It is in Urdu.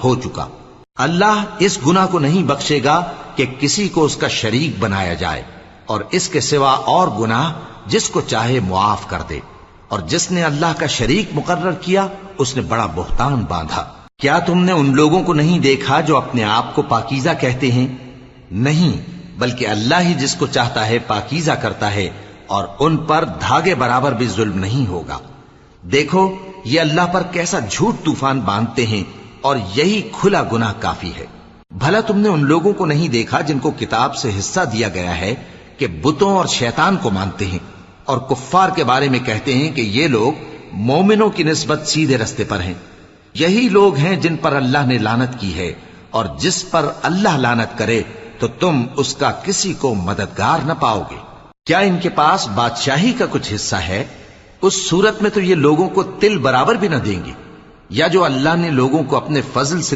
ہو چکا۔ اللہ اس گناہ کو نہیں بخشے گا کہ کسی کو اس کا شریک بنایا جائے، اور اس کے سوا اور گناہ جس کو چاہے معاف کر دے، اور جس نے اللہ کا شریک مقرر کیا اس نے بڑا بہتان باندھا۔ کیا تم نے ان لوگوں کو نہیں دیکھا جو اپنے آپ کو پاکیزہ کہتے ہیں؟ نہیں، بلکہ اللہ ہی جس کو چاہتا ہے پاکیزہ کرتا ہے، اور ان پر دھاگے برابر بھی ظلم نہیں ہوگا۔ دیکھو یہ اللہ پر کیسا جھوٹ طوفان باندھتے ہیں، اور یہی کھلا گناہ کافی ہے۔ بھلا تم نے ان لوگوں کو نہیں دیکھا جن کو کتاب سے حصہ دیا گیا ہے کہ بتوں اور شیطان کو مانتے ہیں، اور کفار کے بارے میں کہتے ہیں کہ یہ لوگ مومنوں کی نسبت سیدھے رستے پر ہیں۔ یہی لوگ ہیں جن پر اللہ نے لعنت کی ہے، اور جس پر اللہ لعنت کرے تو تم اس کا کسی کو مددگار نہ پاؤ گے۔ کیا ان کے پاس بادشاہی کا کچھ حصہ ہے؟ اس صورت میں تو یہ لوگوں کو تل برابر بھی نہ دیں گے۔ یا جو اللہ نے لوگوں کو اپنے فضل سے